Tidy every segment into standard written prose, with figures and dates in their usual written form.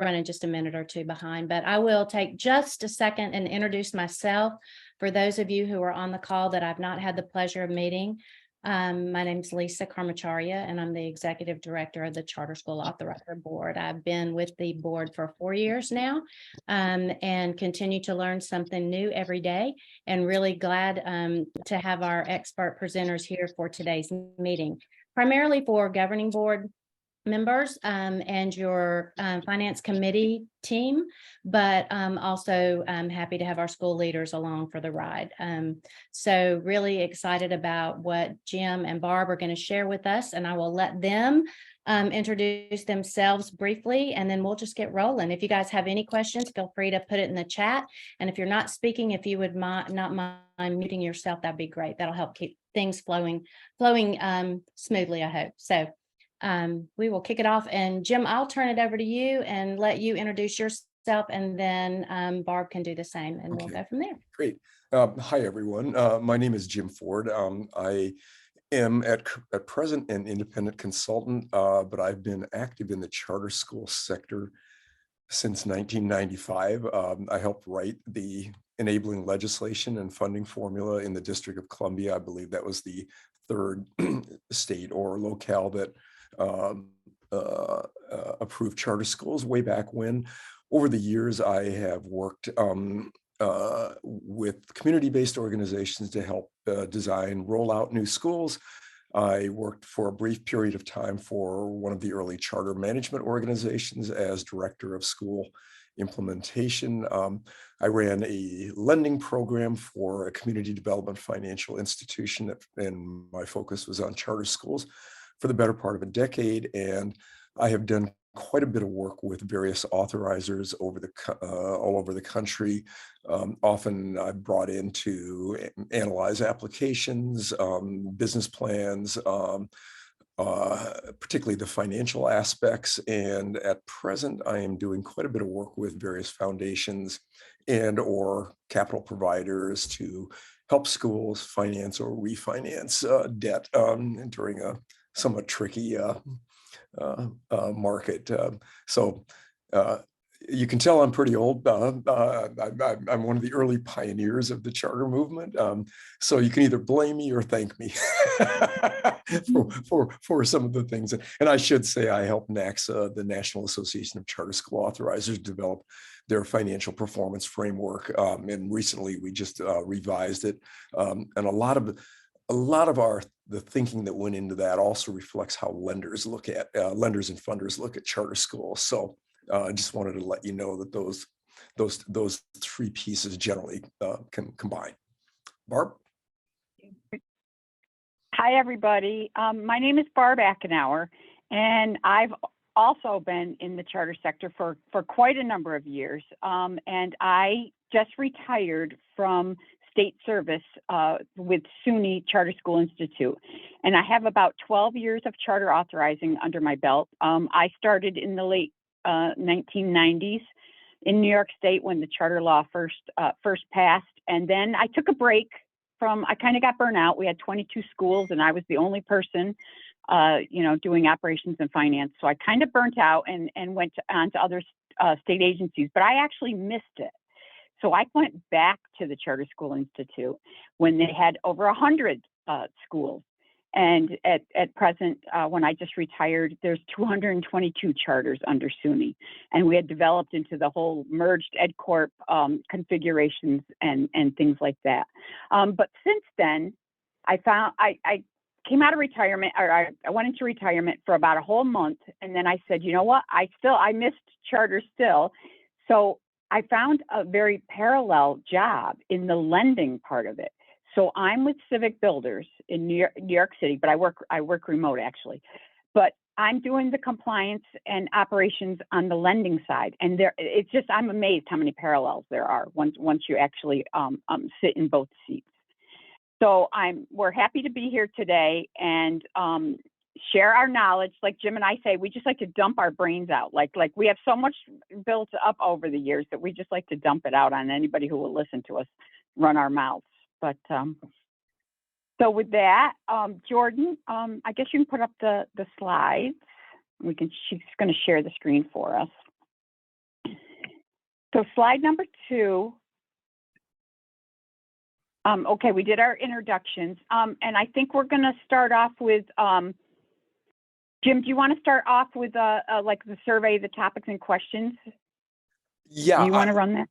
running just a minute or two behind, but I will take just a second and introduce myself for those of you who are on the call that I've not had the pleasure of meeting. My name is Lisa Karmacharya, and I'm the Executive Director of the Charter School Authorizer Board. I've been with the board for 4 years now, and continue to learn something new every day, and really glad to have our expert presenters here for today's meeting, primarily for governing board members and your finance committee team, but also I'm happy to have our school leaders along for the ride. So really excited about what Jim and Barb are going to share with us, and I will let them introduce themselves briefly, and then we'll just get rolling. If you guys have any questions, feel free to put it in the chat, and if you're not speaking, if you would not mind muting yourself, that'd be great. That'll help keep things flowing smoothly, I hope. So we will kick it off, and Jim, I'll turn it over to you and let you introduce yourself, and then Barb can do the same, and we'll go from there. Great. Hi, everyone. My name is Jim Ford. I am at present an independent consultant, but I've been active in the charter school sector since 1995. I helped write the enabling legislation and funding formula in the District of Columbia. I believe that was the third state or locale that approved charter schools way back when. Over the years, I have worked with community-based organizations to help design, roll out new schools. I worked for a brief period of time for one of the early charter management organizations as director of school implementation. I ran a lending program for a community development financial institution, and my focus was on charter schools for the better part of a decade. And I have done quite a bit of work with various authorizers all over the country. Often I'm brought in to analyze applications, business plans, particularly the financial aspects. And at present, I am doing quite a bit of work with various foundations and/or capital providers to help schools finance or refinance debt during a somewhat tricky market. So you can tell I'm pretty old. I'm one of the early pioneers of the charter movement. So you can either blame me or thank me for some of the things. And I should say I helped NACSA, the National Association of Charter School Authorizers, develop their financial performance framework. And recently we just revised it. And a lot of the thinking that went into that also reflects how lenders and funders look at charter schools. So I just wanted to let you know that those three pieces generally can combine. Barb? Hi, everybody. My name is Barb Acenowr, and I've also been in the charter sector for quite a number of years. And I just retired from state service with SUNY Charter School Institute. And I have about 12 years of charter authorizing under my belt. I started in the late 1990s in New York State when the charter law first passed. And then I took a break I kind of got burnt out. We had 22 schools and I was the only person, doing operations and finance. So I kind of burnt out and went on to other state agencies, but I actually missed it. So I went back to the Charter School Institute when they had over 100 schools. And at present, when I just retired, there's 222 charters under SUNY. And we had developed into the whole merged EdCorp configurations and things like that. But since then, I came out of retirement, or I went into retirement for about a whole month. And then I said, you know what, I missed charter still. So I found a very parallel job in the lending part of it. So I'm with Civic Builders in New York City, but I work remote actually. But I'm doing the compliance and operations on the lending side, and I'm amazed how many parallels there are once you actually sit in both seats. So we're happy to be here today and share our knowledge. Like Jim and I say, we just like to dump our brains out. Like we have so much built up over the years that we just like to dump it out on anybody who will listen to us run our mouths. But so with that, Jordan, I guess you can put up the slides. She's going to share the screen for us. So slide number 2. Okay, we did our introductions. And I think we're going to start off with, Jim, do you want to start off with like the survey, the topics and questions? Yeah, Do you want to run that?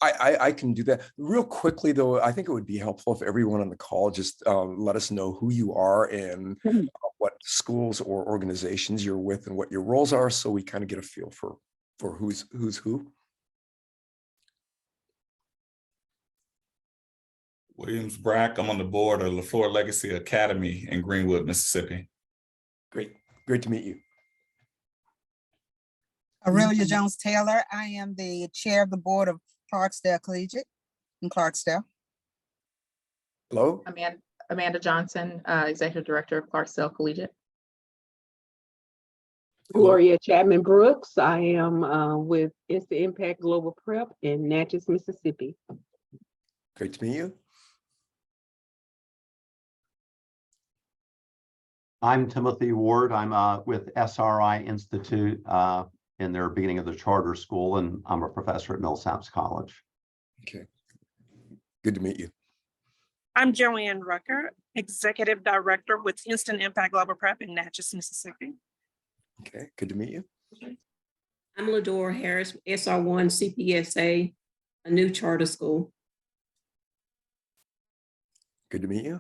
I can do that. Real quickly, though, I think it would be helpful if everyone on the call just let us know who you are and what schools or organizations you're with and what your roles are, so we kind of get a feel for who's who. Williams Brack. I'm on the board of LaFleur Legacy Academy in Greenwood, Mississippi. Great to meet you. Aurelia Jones-Taylor. I am the chair of the board of Clarksdale Collegiate in Clarksdale. Hello. Amanda Johnson, Executive Director of Clarksdale Collegiate. Gloria Chapman Brooks. I am with Instant Impact Global Prep in Natchez, Mississippi. Great to meet you. I'm Timothy Ward. I'm with SRI Institute in their beginning of the charter school, and I'm a professor at Millsaps College. Okay. Good to meet you. I'm Joanne Rucker, Executive Director with Instant Impact Global Prep in Natchez, Mississippi. Okay, good to meet you. I'm Ladora Harris, SR1 CPSA, a new charter school. Good to meet you.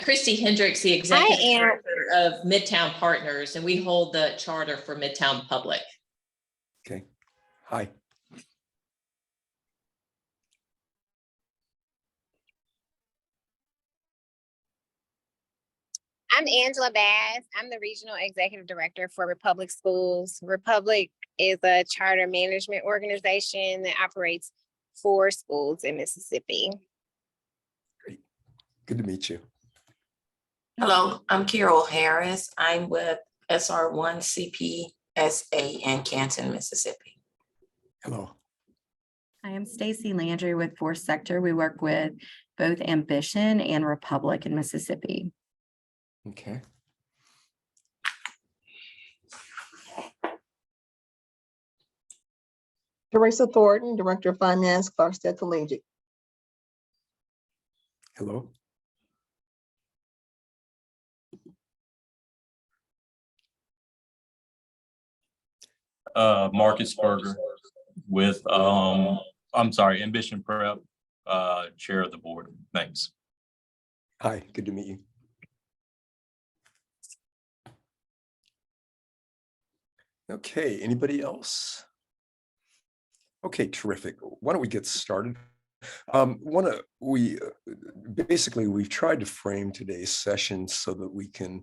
Christy Hendricks, the Executive Director of Midtown Partners, and we hold the charter for Midtown Public. Okay. Hi. I'm Angela Bass. I'm the Regional Executive Director for Republic Schools. Republic is a charter management organization that operates 4 schools in Mississippi. Great. Good to meet you. Hello, I'm Carol Harris. I'm with SR1 CPSA in Canton, Mississippi. Hello. I am Stacy Landry with Fourth Sector. We work with both Ambition and Republic in Mississippi. Okay. Teresa Thornton, Director of Finance, Clarksdale Collegiate. Hello. Marcus Berger with Ambition Prep, chair of the board. Thanks. Hi, good to meet you. Okay, anybody else? Okay, terrific. Why don't we get started? We've tried to frame today's session so that we can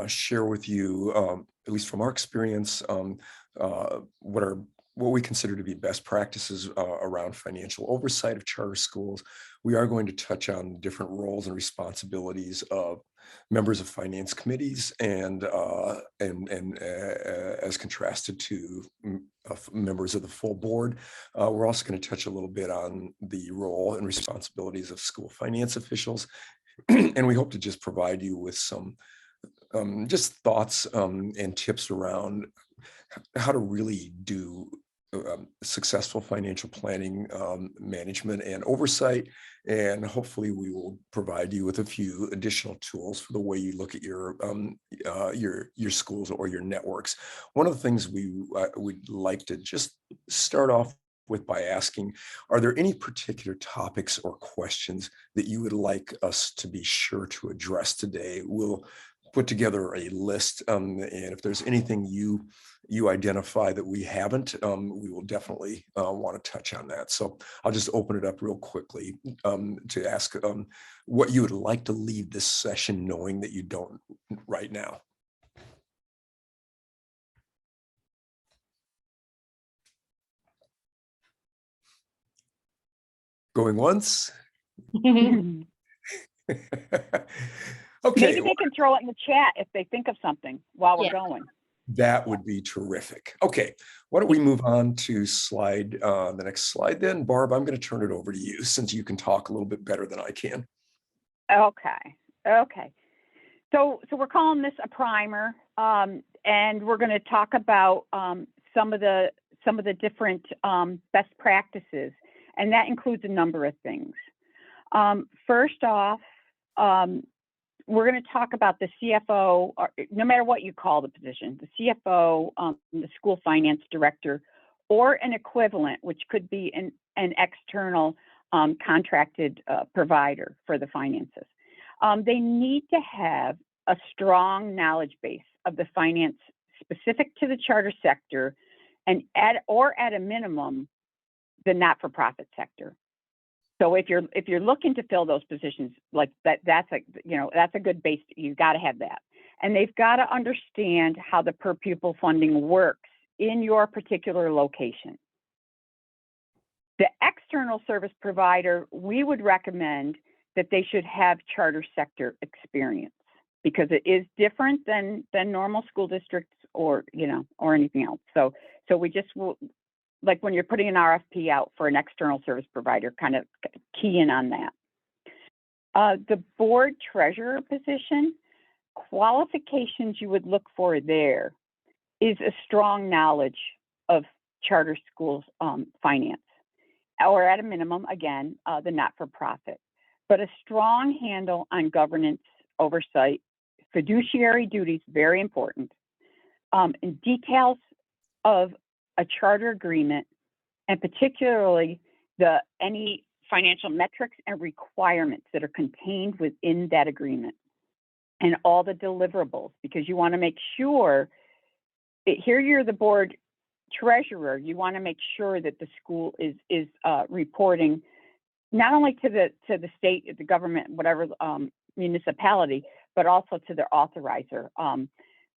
share with you, at least from our experience, what we consider to be best practices around financial oversight of charter schools. We are going to touch on different roles and responsibilities of members of finance committees and as contrasted to members of the full board. We're also going to touch a little bit on the role and responsibilities of school finance officials. And we hope to just provide you with some just thoughts and tips around how to really do successful financial planning, management, and oversight. And hopefully we will provide you with a few additional tools for the way you look at your schools or your networks. One of the things we'd like to just start off with by asking, are there any particular topics or questions that you would like us to be sure to address today? We'll put together a list, and if there's anything you identify that we haven't, we will definitely want to touch on that. So I'll just open it up real quickly to ask what you would like to leave this session knowing that you don't right now. Going once? Okay. Maybe they can throw it in the chat if they think of something while we're going. That would be terrific. Okay, why don't we move on to the next slide then. Barb, I'm going to turn it over to you since you can talk a little bit better than I can. Okay. So we're calling this a primer, and we're going to talk about some of the different best practices, and that includes a number of things. First off, we're going to talk about the CFO, or no matter what you call the position, the CFO, the school finance director, or an equivalent, which could be an external contracted provider for the finances. They need to have a strong knowledge base of the finance specific to the charter sector, and at a minimum, the not-for-profit sector. So if you're looking to fill those positions like that's a good base. You got to have that, and they've got to understand how the per pupil funding works in your particular location. The external service provider, we would recommend that they should have charter sector experience, because it is different than normal school districts or anything else. So we just will, like when you're putting an RFP out for an external service provider, kind of key in on that. The board treasurer position, qualifications you would look for there is a strong knowledge of charter schools finance, or at a minimum, again, the not-for-profit, but a strong handle on governance, oversight, fiduciary duties, very important, and details of a charter agreement, and particularly any financial metrics and requirements that are contained within that agreement, and all the deliverables, because you want to make sure that here you're the board treasurer, you want to make sure that the school is reporting not only to the state, the government, whatever municipality, but also to their authorizer,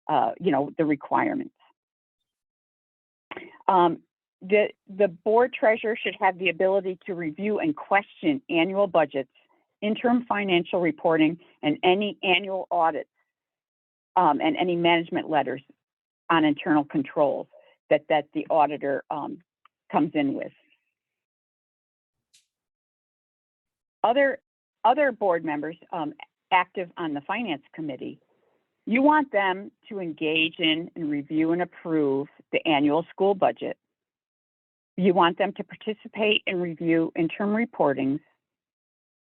the requirements. The board treasurer should have the ability to review and question annual budgets, interim financial reporting, and any annual audits, and any management letters on internal controls that the auditor comes in with. Other board members active on the finance committee, you want them to engage in and review and approve the annual school budget. You want them to participate and review interim reportings,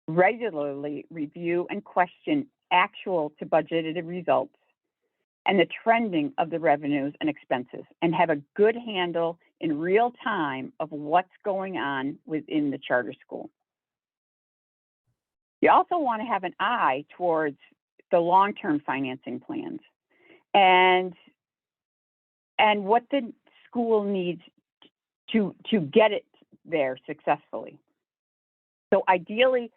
regularly review and question actual to budgeted results, and the trending of the revenues and expenses, and have a good handle in real time of what's going on within the charter school. You also want to have an eye towards the long-term financing plans and what the school needs to get it there successfully. So ideally,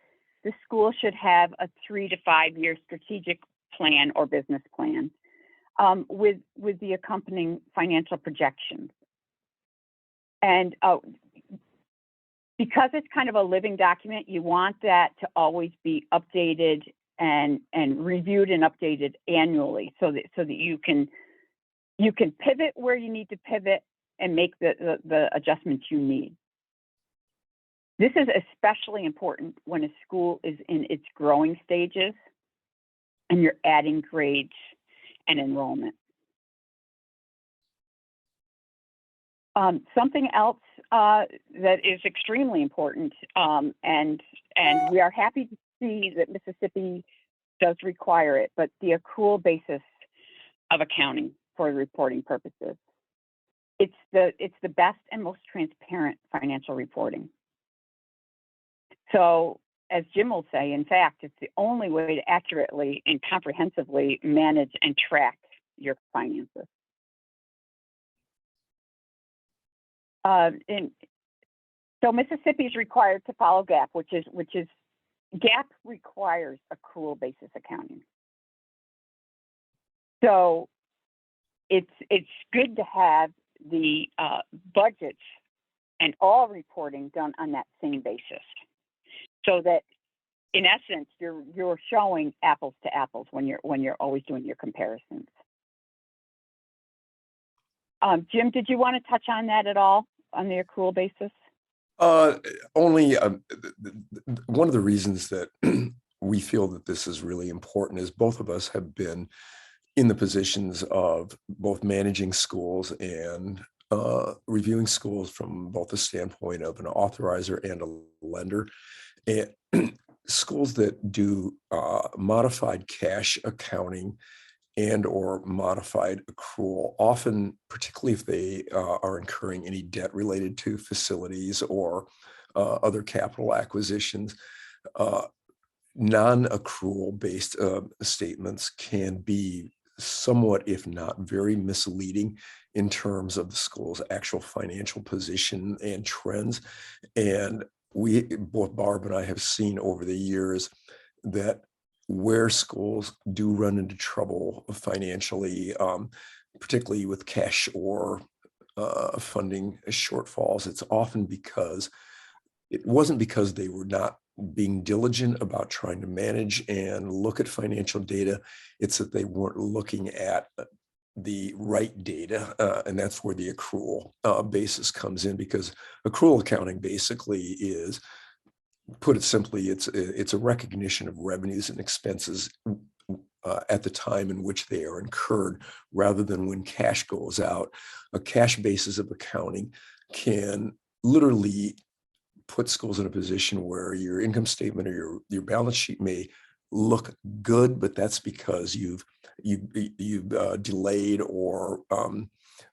the school should have a 3 to 5 year strategic plan or business plan with the accompanying financial projections. And because it's kind of a living document, you want that to always be updated and reviewed and updated annually, so that you can pivot where you need to pivot and make the adjustments you need. This is especially important when a school is in its growing stages and you're adding grades and enrollment. Something else that is extremely important, and we are happy to see that Mississippi does require it, but the accrual basis of accounting for reporting purposes. It's the best and most transparent financial reporting. So, as Jim will say, in fact, it's the only way to accurately and comprehensively manage and track your finances. So Mississippi is required to follow GAAP, which is GAAP requires accrual basis accounting. So it's good to have the budgets and all reporting done on that same basis, so that in essence you're showing apples to apples when you're always doing your comparisons. Jim, did you want to touch on that at all, on the accrual basis? Only one of the reasons that we feel that this is really important is both of us have been in the positions of both managing schools and reviewing schools from both the standpoint of an authorizer and a lender. And schools that do modified cash accounting and or modified accrual, often, particularly if they are incurring any debt related to facilities or other capital acquisitions, non-accrual based statements can be somewhat, if not very misleading in terms of the school's actual financial position and trends. And we, both Barb and I, have seen over the years that where schools do run into trouble financially, particularly with cash or funding shortfalls, it's often because it wasn't because they were not being diligent about trying to manage and look at financial data. It's that they weren't looking at the right data, and that's where the accrual basis comes in, because accrual accounting basically is, put it simply, it's a recognition of revenues and expenses at the time in which they are incurred, rather than when cash goes out. A cash basis of accounting can literally put schools in a position where your income statement or your balance sheet may look good, but that's because you've delayed or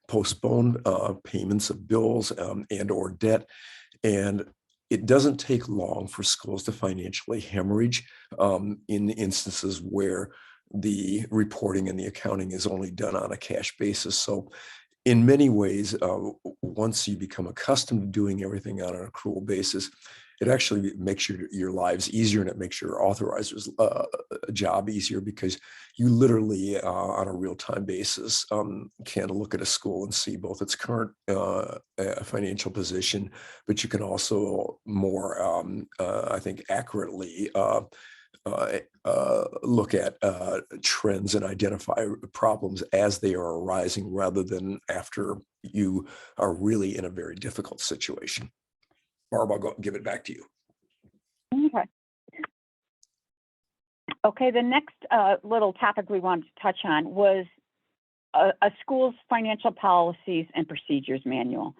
postponed payments of bills and or debt. And it doesn't take long for schools to financially hemorrhage in instances where the reporting and the accounting is only done on a cash basis. So in many ways, once you become accustomed to doing everything on an accrual basis, it actually makes your lives easier, and it makes your authorizer's job easier, because you literally, on a real-time basis, can look at a school and see both its current financial position, but you can also more, I think, accurately look at trends and identify problems as they are arising, rather than after you are really in a very difficult situation. Barb, I'll go give it back to you. Okay. Okay, the next little topic we wanted to touch on was a school's financial policies and procedures manual.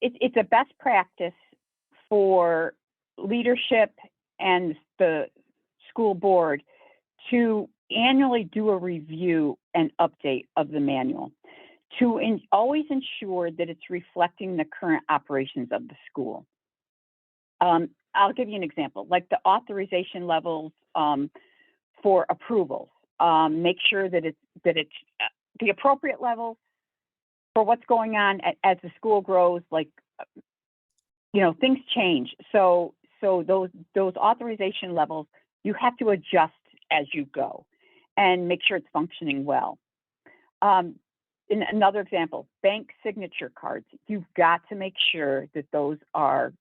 It's a best practice for leadership and the school board to annually do a review and update of the manual to always ensure that it's reflecting the current operations of the school. I'll give you an example, like the authorization levels for approvals. Make sure that it's the appropriate level for what's going on as the school grows. Like, things change. So those authorization levels, you have to adjust as you go and make sure it's functioning well. In another example, bank signature cards. You've got to make sure that those are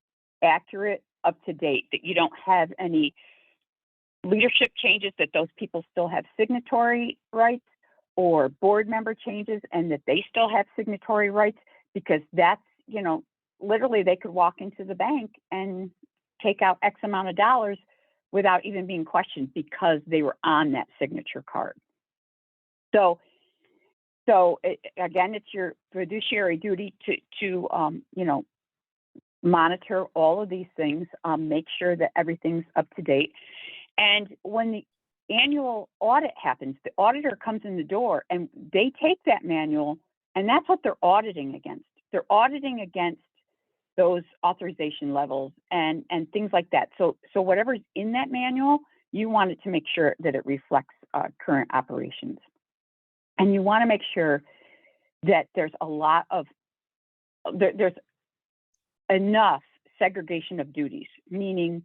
accurate, up to date, that you don't have any leadership changes, that those people still have signatory rights, or board member changes and that they still have signatory rights, because that's, literally they could walk into the bank and take out X amount of dollars without even being questioned because they were on that signature card. So again, it's your fiduciary duty to monitor all of these things, make sure that everything's up to date. And when the annual audit happens, the auditor comes in the door and they take that manual, and that's what they're auditing against. They're auditing against those authorization levels and things like that. So whatever's in that manual, you want it to make sure that it reflects current operations. And you want to make sure that there's there's enough segregation of duties, meaning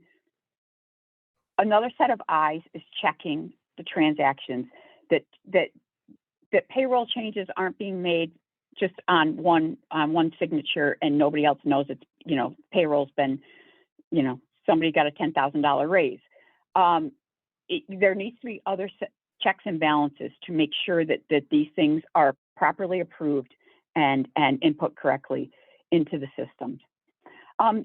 another set of eyes is checking the transactions, that payroll changes aren't being made just on one signature and nobody else knows it's, payroll's been, somebody got a $10,000 raise. There needs to be other checks and balances to make sure that these things are properly approved and input correctly into the systems.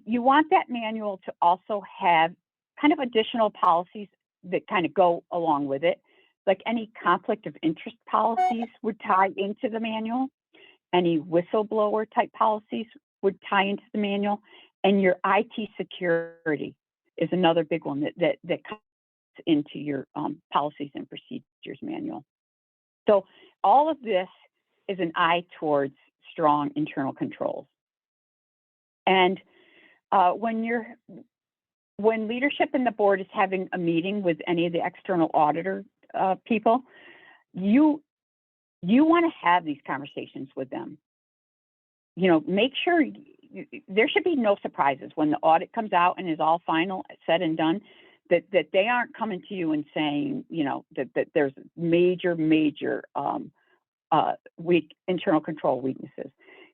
You want that manual to also have kind of additional policies that kind of go along with it, like any conflict of interest policies would tie into the manual. any whistleblower type policies would tie into the manual. And your IT security is another big one that comes into your policies and procedures manual. So all of this is an eye towards strong internal controls. And when leadership in the board is having a meeting with any of the external auditor people, you want to have these conversations with them. You know, make sure there should be no surprises when the audit comes out and is all final, said and done, that they aren't coming to you and saying, you know, that there's major weak internal control weaknesses.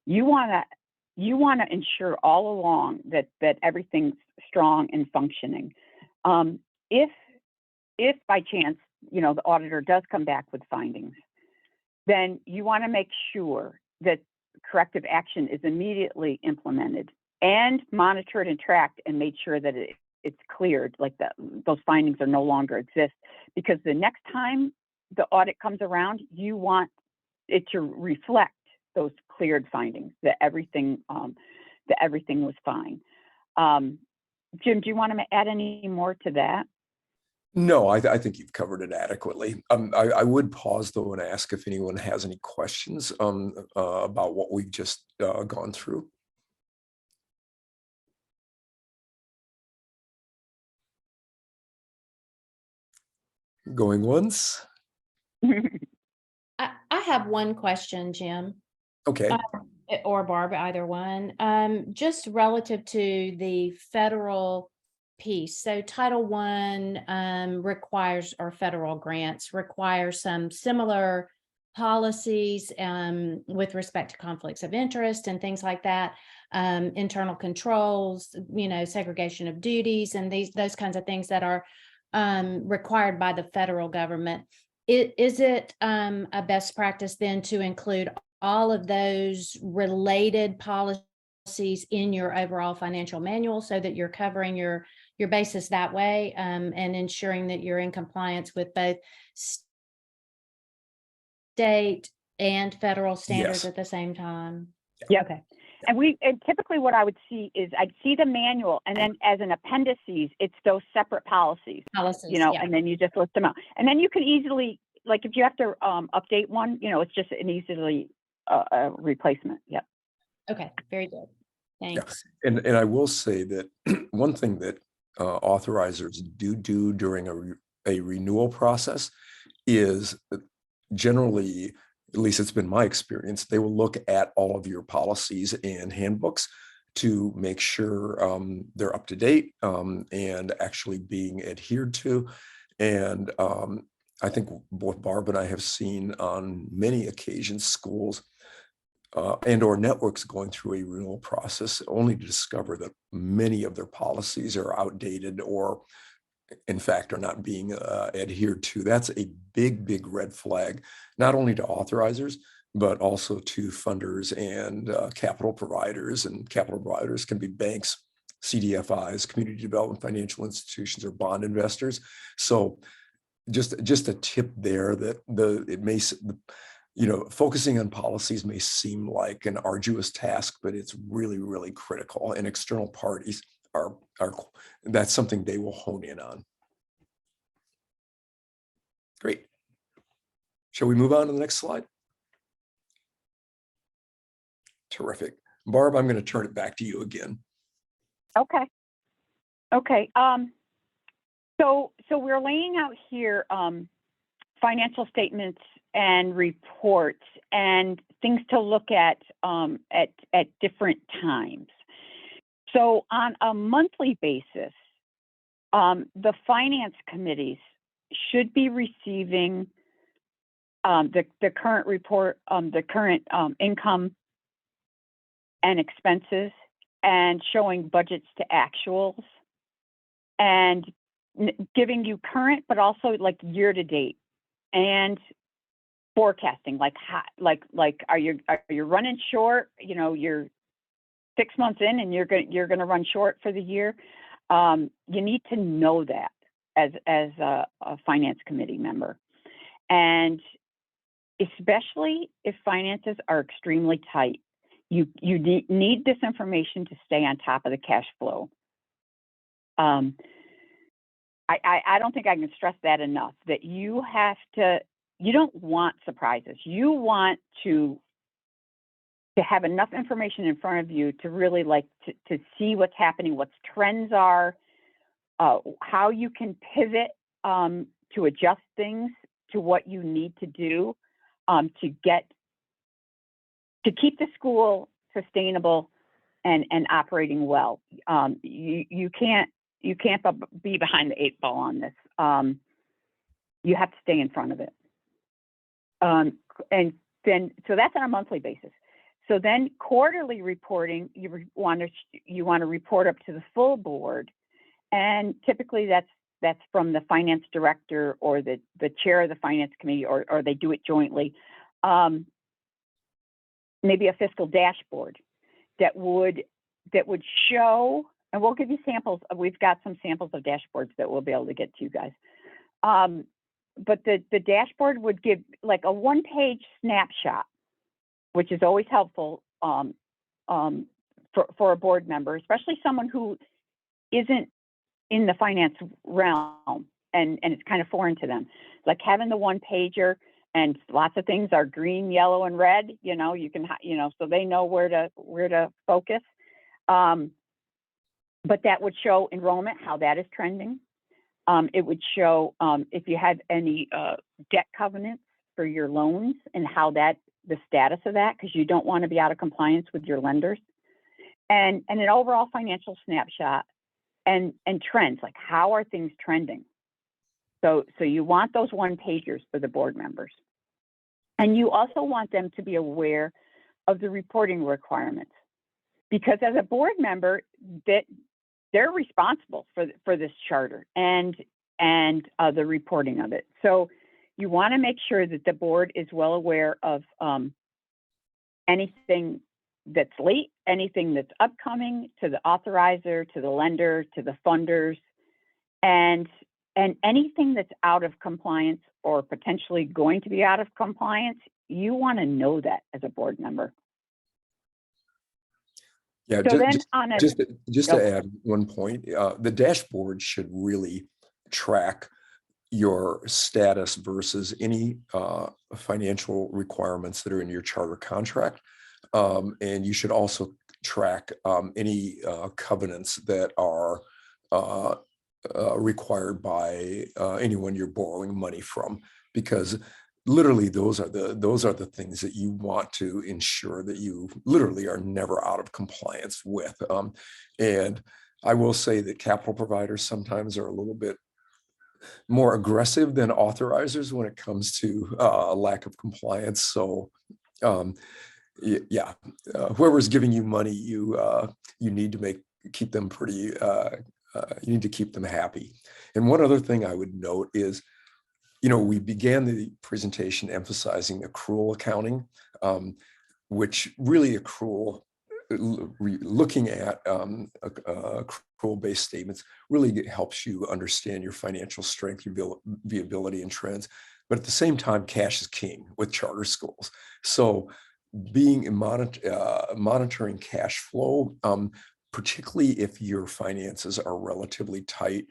You want to ensure all along that everything's strong and functioning. If by chance, you know, the auditor does come back with findings, then you want to make sure that corrective action is immediately implemented and monitored and tracked and made sure that it's cleared, like those findings are no longer exist, because the next time the audit comes around, you want it to reflect those cleared findings, that everything was fine. Jim, do you want to add any more to that? No, I think you've covered it adequately. I would pause though and ask if anyone has any questions about what we've just gone through. Going once. I have one question, Jim. Okay. Or Barb, either one. Just relative to the federal piece. So Title I requires, or federal grants require some similar policies with respect to conflicts of interest and things like that, internal controls, you know, segregation of duties, and those kinds of things that are required by the federal government. Is it a best practice then to include all of those related policies in your overall financial manual so that you're covering your basis that way, and ensuring that you're in compliance with both state and federal standards at the same time? Yeah. Okay. And typically what I would see is I'd see the manual, and then as an appendices, it's those separate policies, you know, and then you just list them out. And then you can easily, like if you have to update one, you know, it's just an easily replacement. Yep. Okay. Very good. Thanks. Yeah. And I will say that one thing that authorizers do during a renewal process is generally, at least it's been my experience, they will look at all of your policies and handbooks to make sure they're up to date and actually being adhered to. And I think both Barb and I have seen on many occasions schools and or networks going through a renewal process only to discover that many of their policies are outdated or in fact are not being adhered to. That's a big red flag, not only to authorizers, but also to funders and capital providers. And capital providers can be banks, CDFIs, community development financial institutions, or bond investors. So just a tip there that it may, you know, focusing on policies may seem like an arduous task, but it's really critical, and external parties are that's something they will hone in on. Great. Shall we move on to the next slide? Terrific. Barb, I'm going to turn it back to you again. Okay. So we're laying out here financial statements and reports and things to look at different times. So on a monthly basis, the finance committees should be receiving the current report, the current income and expenses, and showing budgets to actuals, and giving you current, but also like year to date, and forecasting, like are you running short? You know, you're 6 months in and you're going to run short for the year. You need to know that as a finance committee member. And especially if finances are extremely tight. You need this information to stay on top of the cash flow. I don't think I can stress that enough, that you don't want surprises. You want to have enough information in front of you to really to see what's happening, what trends are, how you can pivot to adjust things to what you need to do to keep the school sustainable and operating well. You can't be behind the 8 ball on this. You have to stay in front of it. And then, so that's on a monthly basis. So then quarterly reporting, you want to report up to the full board. And typically that's from the finance director or the chair of the finance committee, or they do it jointly. Maybe a fiscal dashboard that would show, and we'll give you samples. We've got some samples of dashboards that we'll be able to get to you guys. But the dashboard would give like a 1-page snapshot, which is always helpful for a board member, especially someone who isn't in the finance realm and it's kind of foreign to them. Like having the 1-pager, and lots of things are green, yellow, and red. You can so they know where to focus. But that would show enrollment, how that is trending. It would show if you had any debt covenants for your loans and how the status of that, because you don't want to be out of compliance with your lenders, and an overall financial snapshot and trends, like how are things trending. So you want those 1-pagers for the board members. And you also want them to be aware of the reporting requirements, because as a board member, they're responsible for this charter and the reporting of it. So you want to make sure that the board is well aware of anything that's late, anything that's upcoming, to the authorizer, to the lender, to the funders, and anything that's out of compliance or potentially going to be out of compliance. You want to know that as a board member. Yeah, So just to add one point, the dashboard should really track your status versus any financial requirements that are in your charter contract. And you should also track any covenants that are required by anyone you're borrowing money from, because literally those are the things that you want to ensure that you literally are never out of compliance with. And I will say that capital providers sometimes are a little bit more aggressive than authorizers when it comes to a lack of compliance. So whoever's giving you money, you need to keep them pretty you need to keep them happy. And one other thing I would note is, we began the presentation emphasizing accrual accounting, which really looking at accrual-based statements really helps you understand your financial strength, your viability and trends. But at the same time, cash is king with charter schools. So monitoring cash flow, particularly if your finances are relatively tight,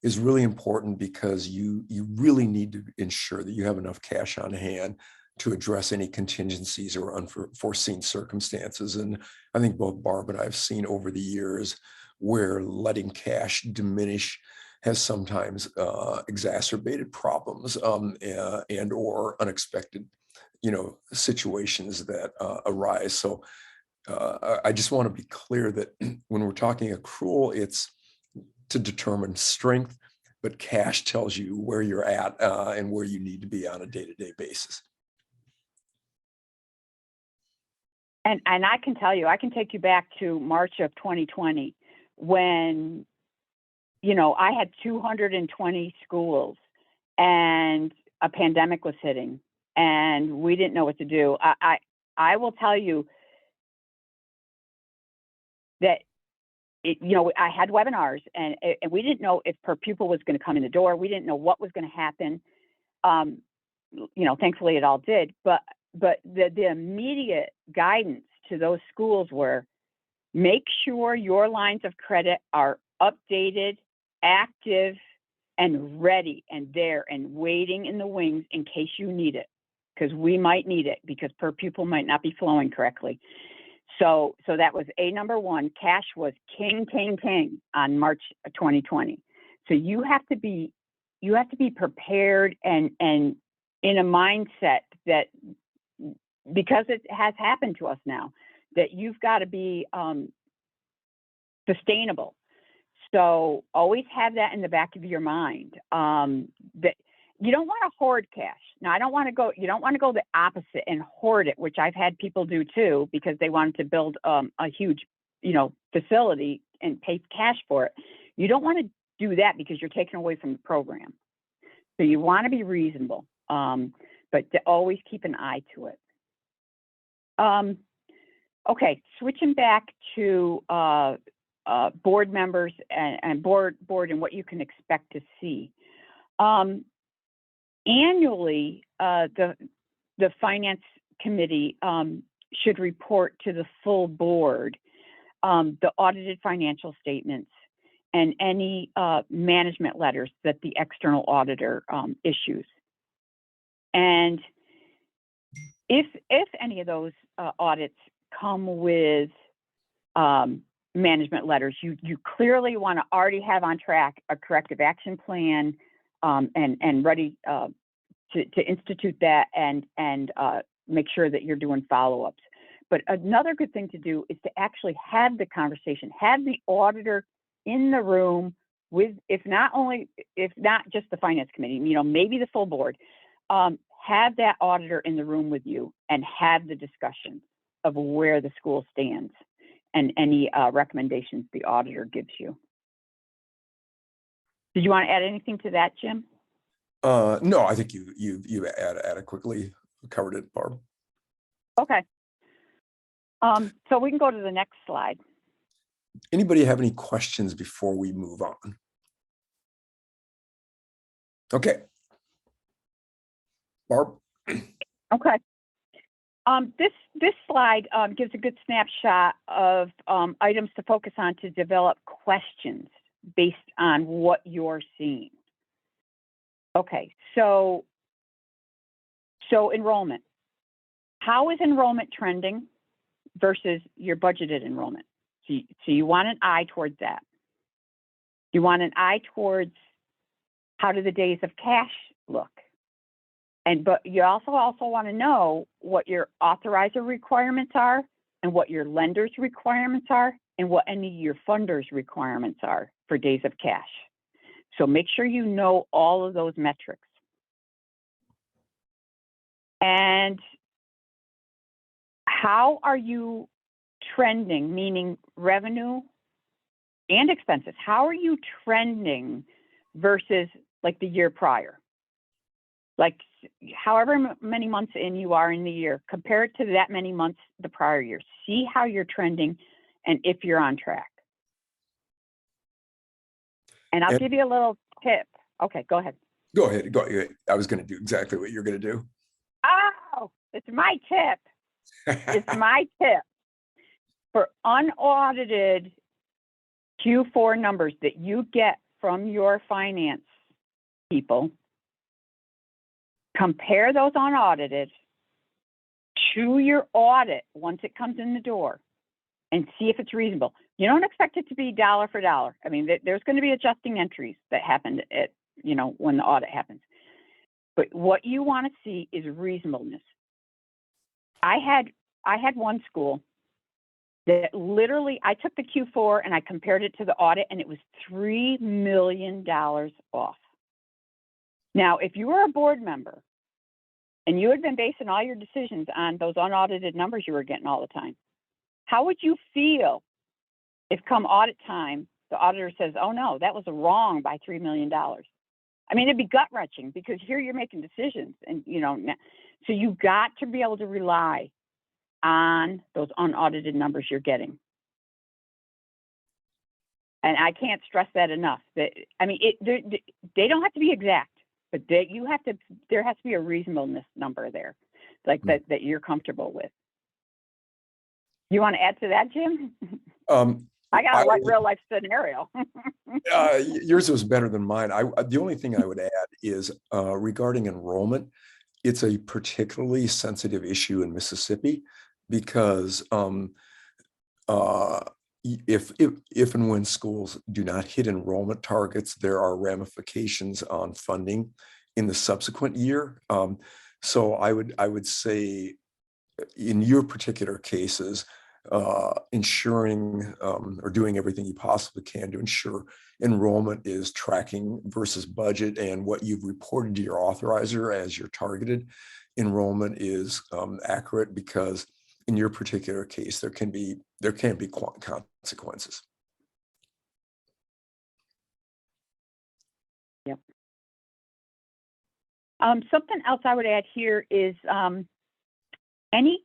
is really important, because you really need to ensure that you have enough cash on hand to address any contingencies or unforeseen circumstances. And I think both Barb and I have seen over the years where letting cash diminish has sometimes exacerbated problems and or unexpected situations that arise. So I just want to be clear that when we're talking accrual, it's to determine strength, but cash tells you where you're at and where you need to be on a day-to-day basis. And I can tell you, I can take you back to March of 2020 when, I had 220 schools and a pandemic was hitting and we didn't know what to do. I will tell you that I had webinars and we didn't know if per pupil was going to come in the door. We didn't know what was going to happen. thankfully it all did, but the immediate guidance to those schools were, make sure your lines of credit are updated, active, and ready and there and waiting in the wings in case you need it, because we might need it because per pupil might not be flowing correctly. So that was number one. Cash was king on March 2020. So you have to be prepared and in a mindset that, because it has happened to us now, that you've got to be sustainable. So always have that in the back of your mind, that you don't want to hoard cash. Now, you don't want to go the opposite and hoard it, which I've had people do too, because they wanted to build a huge, facility and pay cash for it. You don't want to do that because you're taking away from the program. So you want to be reasonable, but to always keep an eye to it. Okay, switching back to board members and board and what you can expect to see. Annually, the finance committee should report to the full board the audited financial statements and any management letters that the external auditor issues. And if any of those audits come with management letters, you clearly want to already have on track a corrective action plan and ready to institute that and make sure that you're doing follow-ups. But another good thing to do is to actually have the conversation, have the auditor in the room with, if not just the finance committee, maybe the full board, have that auditor in the room with you and have the discussion of where the school stands and any recommendations the auditor gives you. Did you want to add anything to that, Jim? No, I think you adequately covered it, Barb. Okay. So we can go to the next slide. Anybody have any questions before we move on? Okay. Barb? Okay. This slide gives a good snapshot of items to focus on to develop questions based on what you're seeing. Okay, so enrollment. How is enrollment trending versus your budgeted enrollment? So you want an eye towards that. You want an eye towards how do the days of cash look? But you also want to know what your authorizer requirements are and what your lender's requirements are and what any of your funders' requirements are for days of cash. So make sure you know all of those metrics. And how are you trending, meaning revenue and expenses? How are you trending versus like the year prior? Like however many months in you are in the year, compare it to that many months the prior year. See how you're trending and if you're on track. And I'll give you a little tip. Okay, go ahead. Go ahead. I was going to do exactly what you're going to do. Oh, it's my tip. It's my tip. For unaudited Q4 numbers that you get from your finance people, compare those unaudited to your audit once it comes in the door and see if it's reasonable. You don't expect it to be dollar for dollar. I mean, there's going to be adjusting entries that happened at, when the audit happens. But what you want to see is reasonableness. I had one school that literally, I took the Q4 and I compared it to the audit and it was $3 million off. Now, if you were a board member and you had been basing all your decisions on those unaudited numbers you were getting all the time, how would you feel if come audit time, the auditor says, oh no, that was wrong by $3 million? I mean, it'd be gut-wrenching because here you're making decisions and, so you got to be able to rely on those unaudited numbers you're getting. And I can't stress that enough. That I mean, they don't have to be exact. but you have to, there has to be a reasonableness number there, like that you're comfortable with. You want to add to that, Jim? I got a real life scenario. Yours was better than mine. The only thing I would add is regarding enrollment. It's a particularly sensitive issue in Mississippi because if and when schools do not hit enrollment targets, there are ramifications on funding in the subsequent year. So I would say in your particular cases, ensuring or doing everything you possibly can to ensure enrollment is tracking versus budget, and what you've reported to your authorizer as your targeted enrollment is accurate, because in your particular case, there can be consequences. Yep. Something else I would add here is anything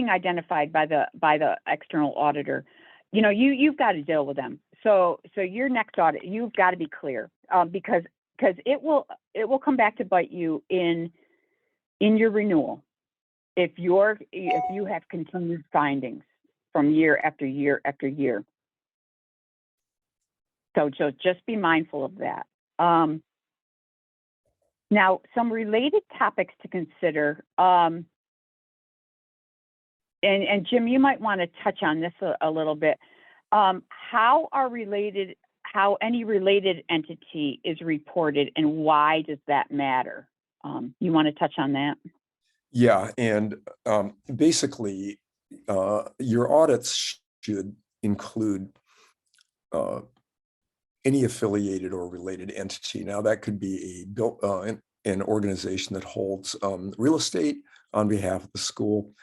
identified by the external auditor, you've got to deal with them. So your next audit, you've got to be clear, because it will come back to bite you in your renewal if you have continued findings from year after year after year. So just be mindful of that. Now, some related topics to consider. And Jim, you might want to touch on this a little bit. How any related entity is reported, and why does that matter? You want to touch on that? Yeah, and basically, your audits should include any affiliated or related entity. Now, that could be an organization that holds real estate on behalf of the school.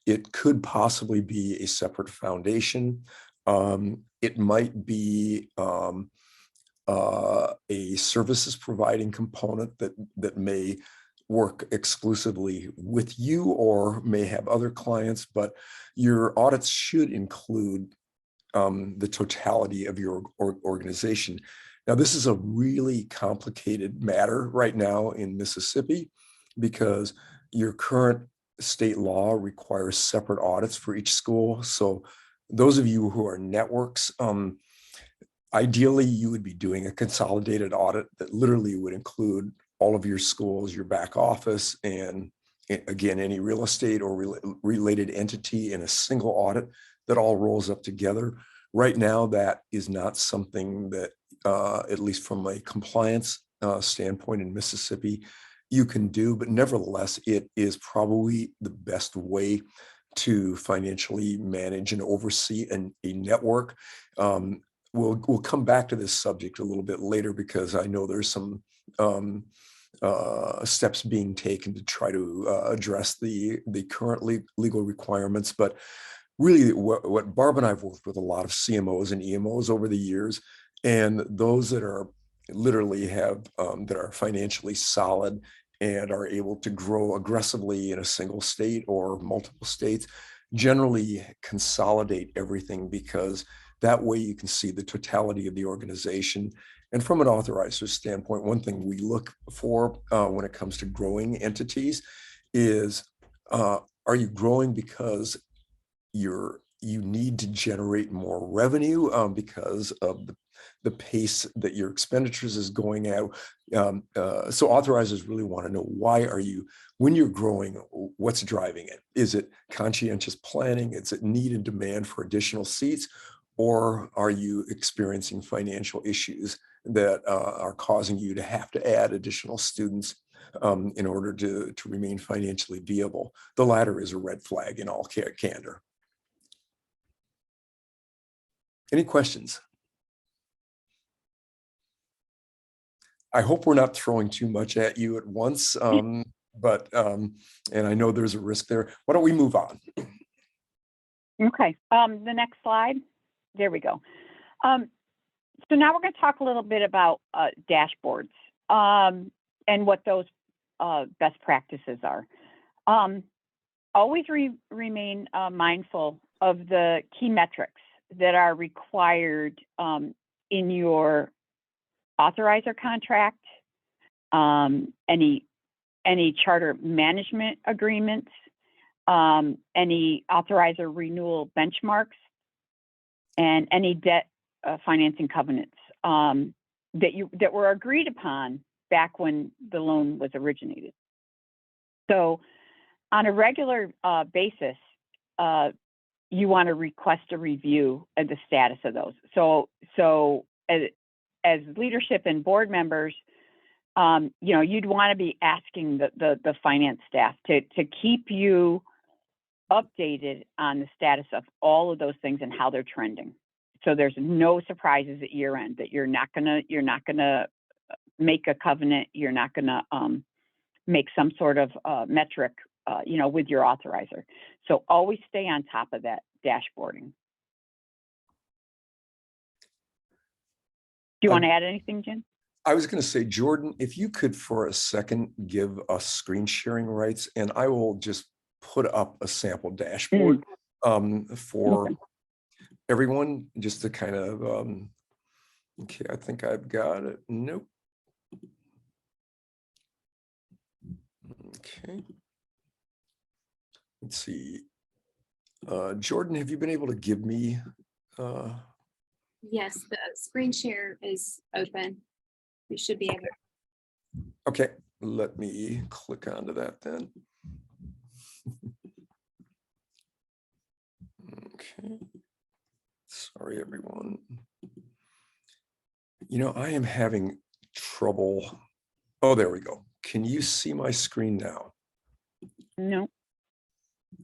It could possibly be a separate foundation. It might be a services providing component that may work exclusively with you or may have other clients, but your audits should include the totality of your organization. Now, this is a really complicated matter right now in Mississippi, because your current state law requires separate audits for each school. So those of you who are networks, ideally you would be doing a consolidated audit that literally would include all of your schools, your back office, and again, any real estate or related entity in a single audit that all rolls up together. Right now, that is not something that, at least from a compliance standpoint in Mississippi, you can do, but nevertheless, it is probably the best way to financially manage and oversee a network. We'll come back to this subject a little bit later, because I know there's some steps being taken to try to address the current legal requirements. But really, what Barb and I have worked with a lot of CMOs and EMOs over the years, and those that are literally that are financially solid and are able to grow aggressively in a single state or multiple states, generally consolidate everything, because that way you can see the totality of the organization. And from an authorizer standpoint, one thing we look for when it comes to growing entities is, are you growing because you need to generate more revenue because of the pace that your expenditures is going at. So authorizers really want to know, when you're growing, what's driving it? Is it conscientious planning? Is it need and demand for additional seats? Or are you experiencing financial issues that are causing you to have to add additional students in order to remain financially viable? The latter is a red flag in all candor. Any questions? I hope we're not throwing too much at you at once, but and I know there's a risk there. Why don't we move on? Okay, the next slide. There we go. So now we're going to talk a little bit about dashboards and what those best practices are. Always remain mindful of the key metrics that are required in your authorizer contract, any charter management agreements, any authorizer renewal benchmarks, and any debt financing covenants that were agreed upon back when the loan was originated. So on a regular basis, you want to request a review of the status of those. So as leadership and board members, you'd want to be asking the finance staff to keep you updated on the status of all of those things and how they're trending. So there's no surprises at year end, that you're not gonna make a covenant, you're not gonna make some sort of metric, with your authorizer. So always stay on top of that dashboarding. Do you want to add anything, Jen? I was going to say, Jordan, if you could for a second give us screen sharing rights, and I will just put up a sample dashboard for everyone, just to kind of, okay, I think I've got it. Nope. Okay. Let's see. Jordan, have you been able to give me? Yes, the screen share is open. We should be able. Okay, let me click onto that then. Okay. Sorry, everyone. I am having trouble. Oh, there we go. Can you see my screen now? No.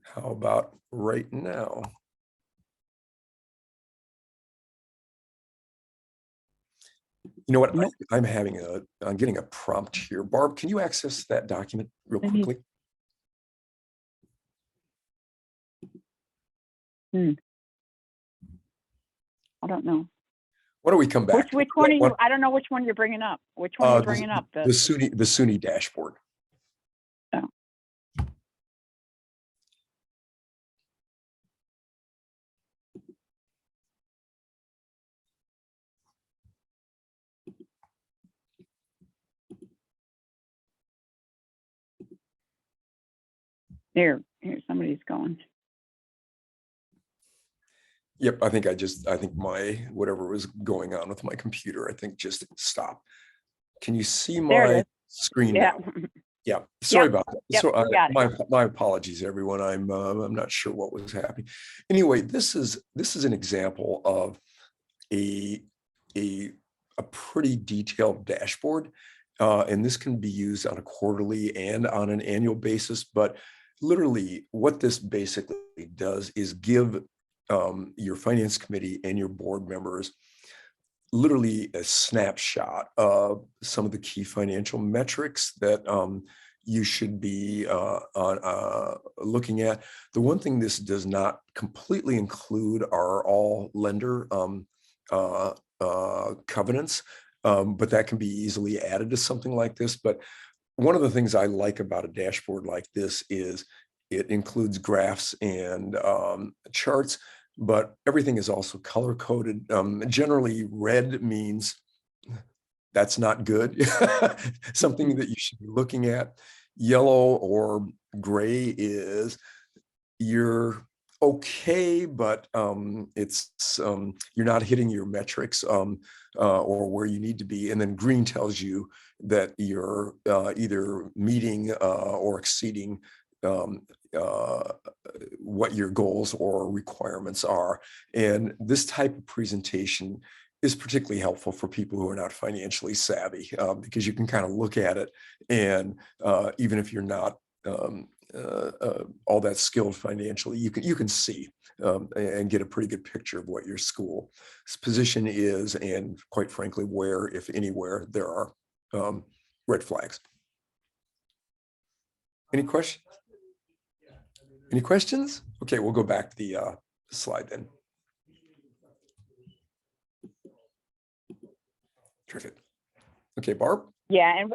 How about right now? You know what? Nope. I'm getting a prompt here. Barb, can you access that document real quickly? I don't know. Why don't we come back? Which one are you? I don't know which one you're bringing up. Which one are you bringing up? The SUNY dashboard. Oh. Here, somebody's going. Yep, I think my whatever was going on with my computer, I think just stopped. Can you see my screen now? Yeah, sorry about that. Yep, So my apologies, everyone. I'm not sure what was happening. Anyway, this is an example of a pretty detailed dashboard, and this can be used on a quarterly and on an annual basis. But literally, what this basically does is give your finance committee and your board members literally a snapshot of some of the key financial metrics that you should be looking at. The one thing this does not completely include are all lender covenants, but that can be easily added to something like this. But one of the things I like about a dashboard like this is it includes graphs and charts, but everything is also color coded. Generally, red means that's not good, something that you should be looking at. Yellow or gray is you're okay, but it's you're not hitting your metrics or where you need to be. And then green tells you that you're either meeting or exceeding what your goals or requirements are. And this type of presentation is particularly helpful for people who are not financially savvy, because you can kind of look at it, and even if you're not all that skilled financially, you can see and get a pretty good picture of what your school's position is, and quite frankly, where, if anywhere, there are red flags. Any questions? Any questions? Okay, we'll go back to the slide then. Terrific. Okay, Barb? Yeah,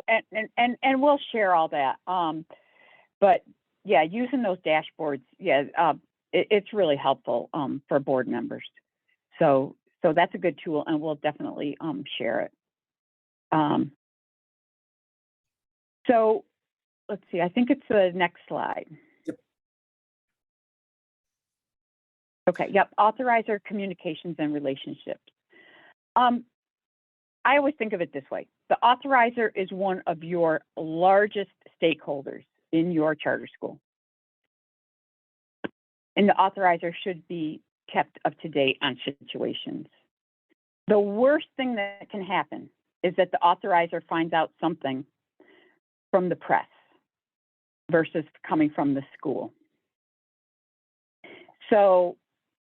and we'll share all that. But yeah, using those dashboards, it's really helpful for board members. So that's a good tool, and we'll definitely share it. So let's see, I think it's the next slide. Yep. Okay, yep, authorizer communications and relationships. I always think of it this way. The authorizer is one of your largest stakeholders in your charter school. And the authorizer should be kept up to date on situations. The worst thing that can happen is that the authorizer finds out something from the press versus coming from the school. So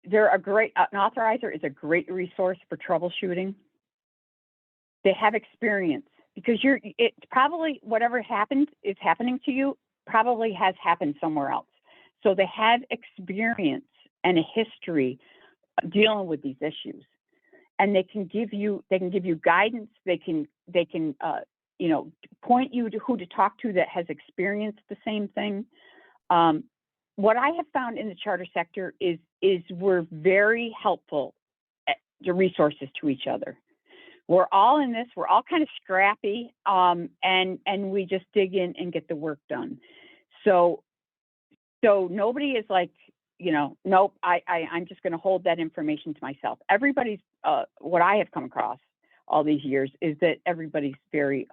an authorizer is a great resource for troubleshooting. They have experience because it's probably whatever is happening to you probably has happened somewhere else. So they have experience and a history dealing with these issues, and they can give you guidance. They can point you to who to talk to that has experienced the same thing. What I have found in the charter sector is we're very helpful to resources to each other. We're all in this. We're all kind of scrappy, and we just dig in and get the work done. So nobody is like, nope, I'm just going to hold that information to myself. Everybody's, what I have come across all these years is that everybody's very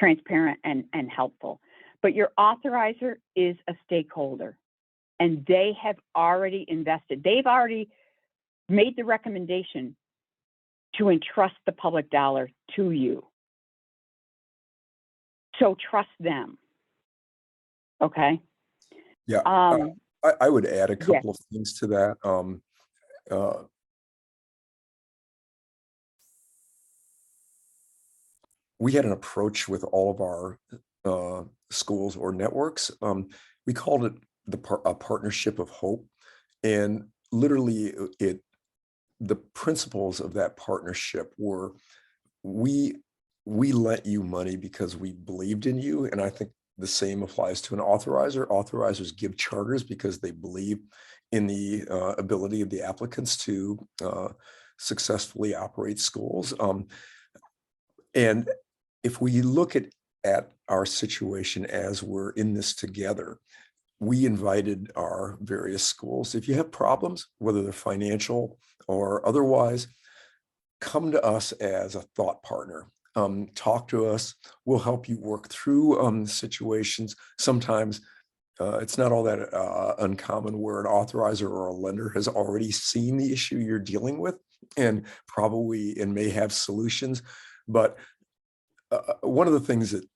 transparent and helpful. But your authorizer is a stakeholder, and they have already invested. They've already made the recommendation to entrust the public dollar to you. So trust them. Okay. Yeah. I would add a couple of things to that. We had an approach with all of our schools or networks. We called it a partnership of hope, and literally the principles of that partnership were we lent you money because we believed in you, and I think the same applies to an authorizer. Authorizers give charters because they believe in the ability of the applicants to successfully operate schools. And if we look at our situation as we're in this together, we invited our various schools. If you have problems, whether they're financial or otherwise, come to us as a thought partner. Talk to us. We'll help you work through situations. Sometimes it's not all that uncommon where an authorizer or a lender has already seen the issue you're dealing with and may have solutions. But one of the things that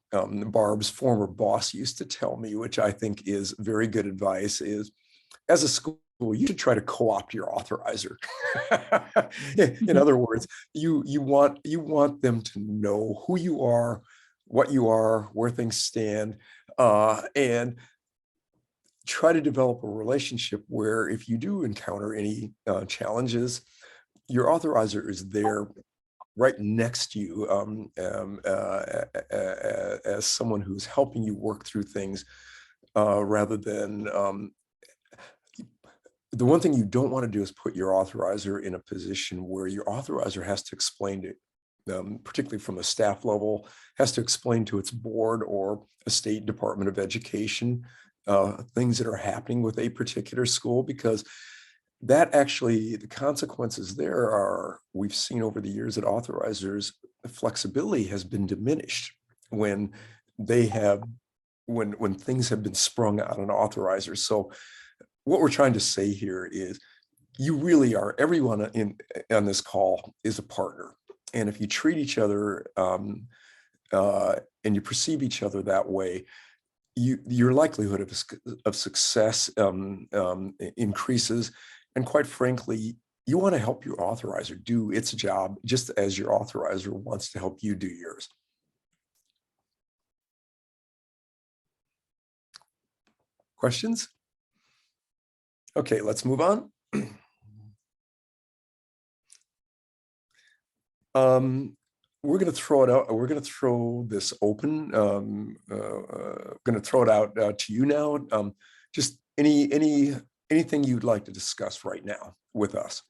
Barb's former boss used to tell me, which I think is very good advice, is as a school, you should try to co-opt your authorizer. In other words, you want them to know who you are, what you are, where things stand, and try to develop a relationship where if you do encounter any challenges, your authorizer is there right next to you as someone who's helping you work through things rather than the one thing you don't want to do is put your authorizer in a position where your authorizer has to explain to, particularly from a staff level, has to explain to its board or a state Department of Education things that are happening with a particular school, because that actually, the consequences there are, we've seen over the years that authorizers' flexibility has been diminished when when things have been sprung on an authorizer. So what we're trying to say here is you really are, everyone on this call is a partner. And if you treat each other and you perceive each other that way, your likelihood of success increases. And quite frankly, you want to help your authorizer do its job just as your authorizer wants to help you do yours. Questions? Okay, let's move on. We're going to throw it out. We're going to throw this open. Going to throw it out to you now. Just anything you'd like to discuss right now with us.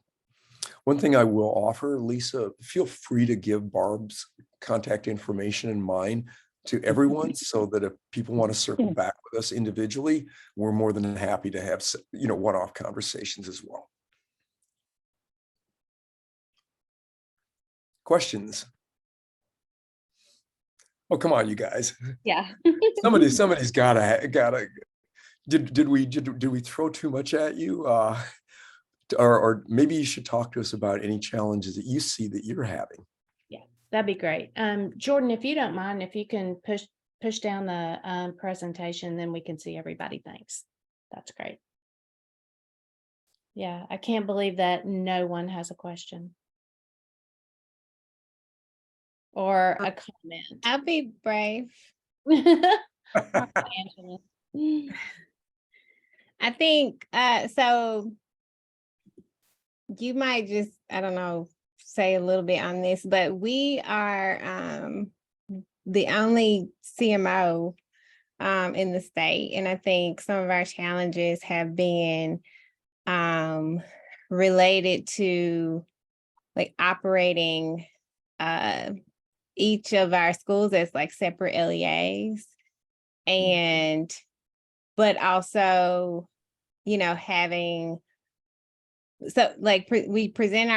One thing I will offer, Lisa, feel free to give Barb's contact information and mine to everyone so that if people want to circle back with us individually, we're more than happy to have, one-off conversations as well. Questions? Oh, come on, you guys. Yeah. Somebody's gotta. Did we throw too much at you? Or maybe you should talk to us about any challenges that you see that you're having. Yeah, that'd be great. Jordan, if you don't mind, if you can push down the presentation, then we can see everybody. Thanks. That's great. Yeah, I can't believe that no one has a question or a comment. I'll be brave. Angela. I think so you might just, I don't know, say a little bit on this, but we are the only CMO in the state. And I think some of our challenges have been related to like operating each of our schools as like separate LEAs. And but also, having, so like we present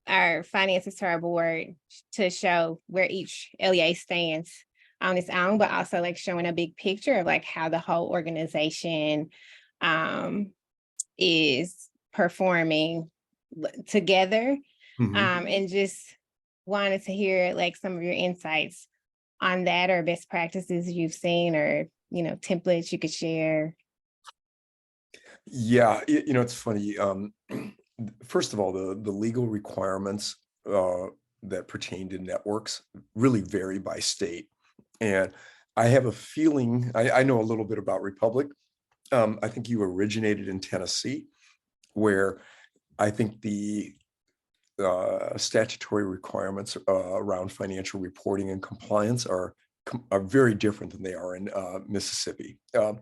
our finances to our board to show where each LEA stands on its own, but also like showing a big picture of like how the whole organization is performing together. And just wanted to hear like some of your insights on that, or best practices you've seen, or templates you could share. Yeah, it's funny. First of all, the legal requirements that pertain to networks really vary by state. And I have a feeling, I know a little bit about Republic. I think you originated in Tennessee, where I think the statutory requirements around financial reporting and compliance are very different than they are in Mississippi. I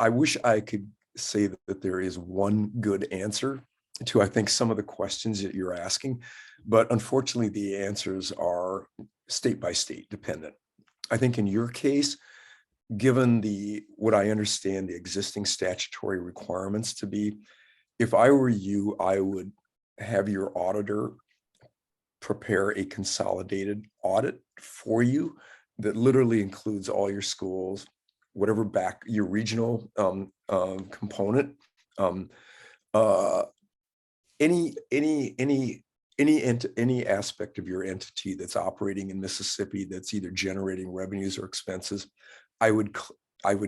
wish I could say that there is one good answer to, I think, some of the questions that you're asking, but unfortunately the answers are state by state dependent. I think in your case, given what I understand the existing statutory requirements to be, if I were you, I would have your auditor prepare a consolidated audit for you that literally includes all your schools, whatever your regional component, any aspect of your entity that's operating in Mississippi that's either generating revenues or expenses, I would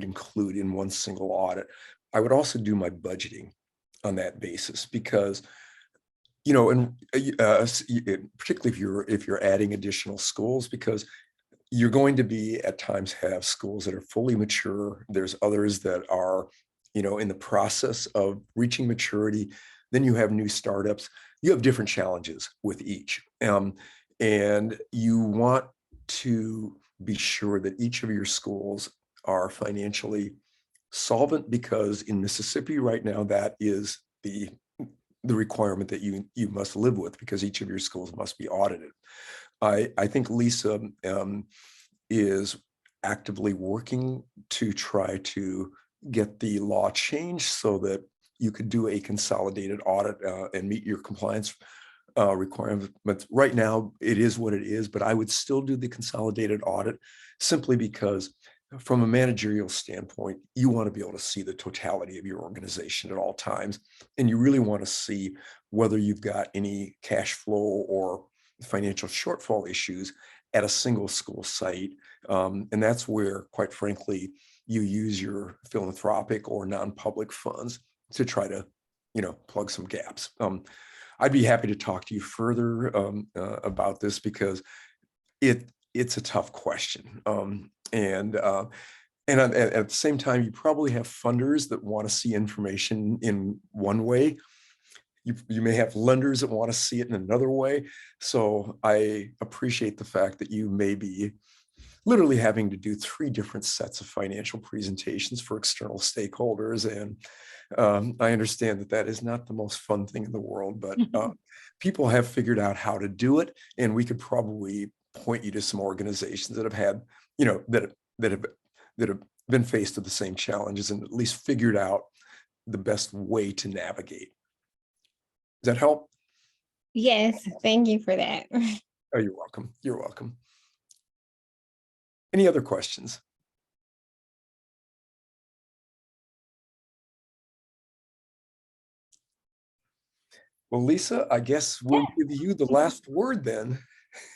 include in one single audit. I would also do my budgeting on that basis, because and particularly if you're adding additional schools, because you're going to be at times have schools that are fully mature. There's others that are in the process of reaching maturity. Then you have new startups. You have different challenges with each, and you want to be sure that each of your schools are financially solvent, because in Mississippi right now, that is the requirement that you must live with, because each of your schools must be audited. I think Lisa is actively working to try to get the law changed so that you could do a consolidated audit and meet your compliance requirements. Right now, it is what it is, but I would still do the consolidated audit, simply because from a managerial standpoint, you want to be able to see the totality of your organization at all times. And you really want to see whether you've got any cash flow or financial shortfall issues at a single school site. And that's where, quite frankly, you use your philanthropic or non-public funds to try to, plug some gaps. I'd be happy to talk to you further about this, because it's a tough question. And at the same time, you probably have funders that want to see information in one way. You may have lenders that want to see it in another way. So I appreciate the fact that you may be literally having to do 3 different sets of financial presentations for external stakeholders. And I understand that that is not the most fun thing in the world, but people have figured out how to do it. And we could probably point you to some organizations that have had, that have been faced with the same challenges and at least figured out the best way to navigate. Does that help? Yes, thank you for that. Oh, you're welcome. You're welcome. Any other questions? Well, Lisa, I guess we'll give you the last word then.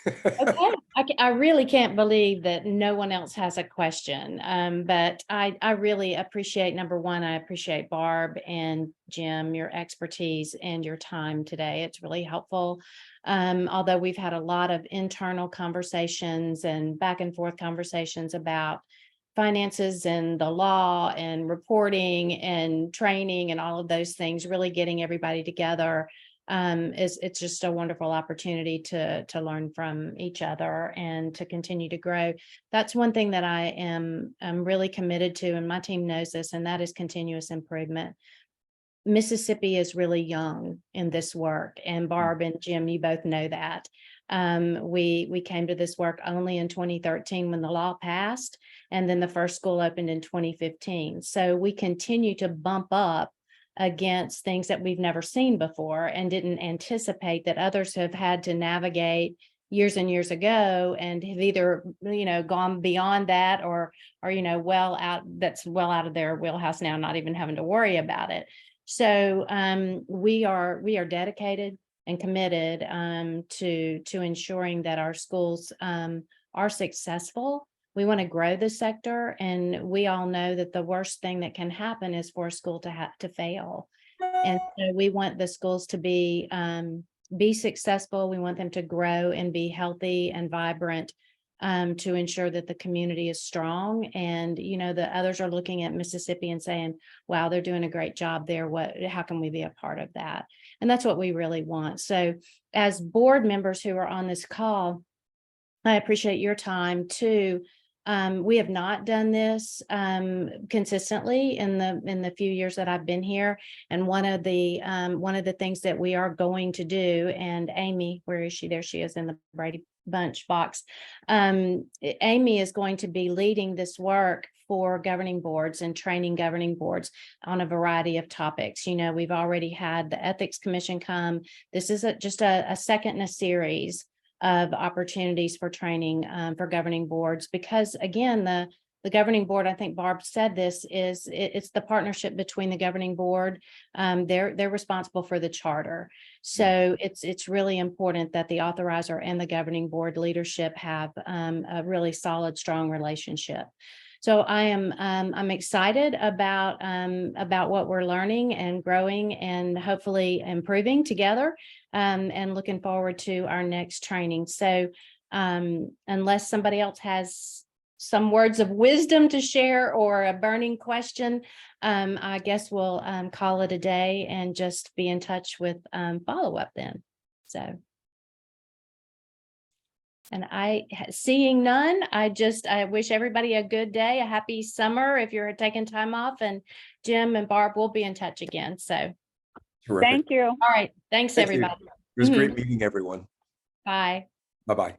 Okay, I really can't believe that no one else has a question. But I really appreciate, number one, I appreciate Barb and Jim, your expertise and your time today. It's really helpful. Although we've had a lot of internal conversations and back and forth conversations about finances and the law and reporting and training and all of those things, really getting everybody together. It's just a wonderful opportunity to learn from each other and to continue to grow. That's one thing that I'm really committed to, and my team knows this, and that is continuous improvement. Mississippi is really young in this work, and Barb and Jim, you both know that. We came to this work only in 2013 when the law passed, and then the first school opened in 2015. So we continue to bump up against things that we've never seen before and didn't anticipate that others have had to navigate years and years ago, and have either, gone beyond that or well out of their wheelhouse now, not even having to worry about it. So we are dedicated and committed to ensuring that our schools are successful. We want to grow the sector, and we all know that the worst thing that can happen is for a school to have to fail. And so we want the schools to be successful. We want them to grow and be healthy and vibrant, to ensure that the community is strong. And the others are looking at Mississippi and saying, wow, they're doing a great job there. How can we be a part of that? And that's what we really want. So as board members who are on this call, I appreciate your time too. We have not done this consistently in the few years that I've been here. And one of the things that we are going to do, and Amy, where is she? There she is in the Brady Bunch box. Amy is going to be leading this work for governing boards and training governing boards on a variety of topics. We've already had the Ethics Commission come. This is just a second in a series of opportunities for training for governing boards, because again, the governing board, I think Barb said this, it's the partnership between the governing board. They're responsible for the charter. So it's really important that the authorizer and the governing board leadership have a really solid, strong relationship. So I'm excited about what we're learning and growing and hopefully improving together, and looking forward to our next training. So unless somebody else has some words of wisdom to share or a burning question, I guess we'll call it a day and just be in touch with follow-up then. So. And seeing none, I wish everybody a good day, a happy summer if you're taking time off, and Jim and Barb will be in touch again. So Terrific. Thank you. all right. Thanks, Thank you. everybody. It was great meeting everyone. Bye. Bye-bye.